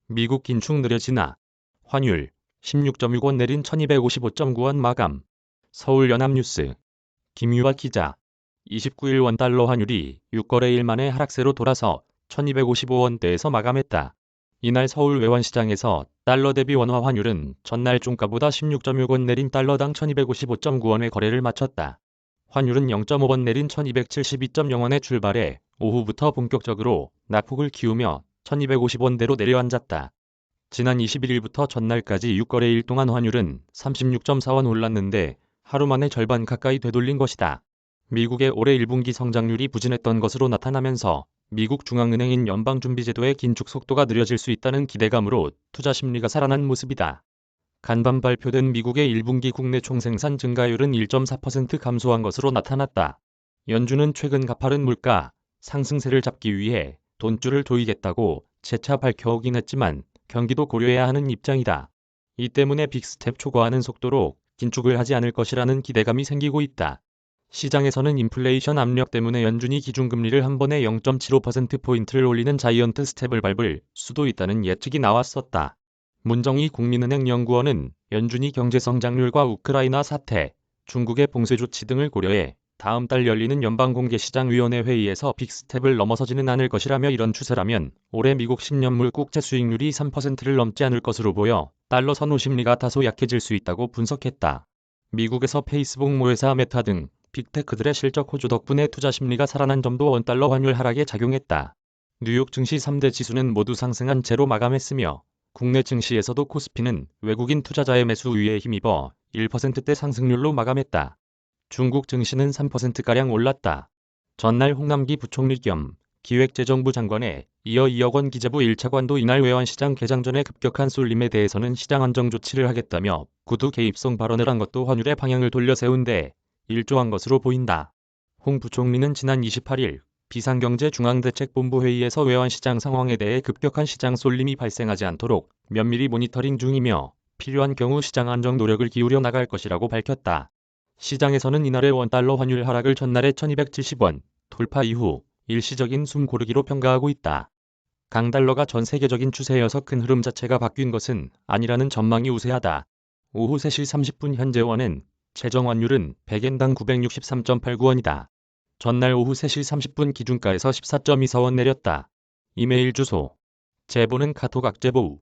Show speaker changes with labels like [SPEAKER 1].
[SPEAKER 1] 미국 긴축 느려지나. 환율 16.6원 내린 1255.9원 마감. 서울 연합뉴스 김유아 기자. 29일 원달러 환율이 6거래일 만에 하락세로 돌아서 1255원대에서 마감했다. 이날 서울 외환시장에서 달러 대비 원화 환율은 전날 종가보다 16.6원 내린 달러당 1255.9원의 거래를 마쳤다. 환율은 0.5원 내린 1272.0원에 출발해 오후부터 본격적으로 낙폭을 키우며 1250원대로 내려앉았다. 지난 21일부터 전날까지 6거래일 동안 환율은 36.4원 올랐는데 하루 만에 절반 가까이 되돌린 것이다. 미국의 올해 1분기 성장률이 부진했던 것으로 나타나면서 미국 중앙은행인 연방준비제도의 긴축 속도가 느려질 수 있다는 기대감으로 투자 심리가 살아난 모습이다. 간밤 발표된 미국의 1분기 국내 총생산 증가율은 1.4% 감소한 것으로 나타났다. 연준은 최근 가파른 물가 상승세를 잡기 위해 돈줄을 조이겠다고 재차 밝혀오긴 했지만 경기도 고려해야 하는 입장이다. 이 때문에 빅스텝 초과하는 속도로 긴축을 하지 않을 것이라는 기대감이 생기고 있다. 시장에서는 인플레이션 압력 때문에 연준이 기준금리를 한 번에 0.75%포인트를 올리는 자이언트 스텝을 밟을 수도 있다는 예측이 나왔었다. 문정희 국민은행 연구원은 연준이 경제성장률과 우크라이나 사태, 중국의 봉쇄 조치 등을 고려해 다음 달 열리는 연방공개시장위원회 회의에서 빅스텝을 넘어서지는 않을 것이라며 이런 추세라면 올해 미국 10년물 국채 수익률이 3%를 넘지 않을 것으로 보여 달러 선호 심리가 다소 약해질 수 있다고 분석했다. 미국에서 페이스북 모회사 메타 등 빅테크들의 실적 호조 덕분에 투자 심리가 살아난 점도 원달러 환율 하락에 작용했다. 뉴욕 증시 3대 지수는 모두 상승한 채로 마감했으며 국내 증시에서도 코스피는 외국인 투자자의 매수 우위에 힘입어 1%대 상승률로 마감했다. 중국 증시는 3%가량 올랐다. 전날 홍남기 부총리 겸 기획재정부 장관에 이어 2억 원 기재부 1차관도 이날 외환시장 개장 전에 급격한 쏠림에 대해서는 시장 안정 조치를 하겠다며 구두 개입성 발언을 한 것도 환율의 방향을 돌려 세운 데 일조한 것으로 보인다. 홍 부총리는 지난 28일 비상경제중앙대책본부 회의에서 외환시장 상황에 대해 급격한 시장 쏠림이 발생하지 않도록 면밀히 모니터링 중이며 필요한 경우 시장 안정 노력을 기울여 나갈 것이라고 밝혔다. 시장에서는 이날의 원달러 환율 하락을 전날의 1270원 돌파 이후 일시적인 숨 고르기로 평가하고 있다. 강달러가 전 세계적인 추세여서 큰 흐름 자체가 바뀐 것은 아니라는 전망이 우세하다. 오후 3시 30분 현재 원엔 최저 환율은 100엔당 963.89원이다. 전날 오후 3시 30분 기준가에서 14.24원 내렸다. 이메일 주소 제보는 카톡 악제보우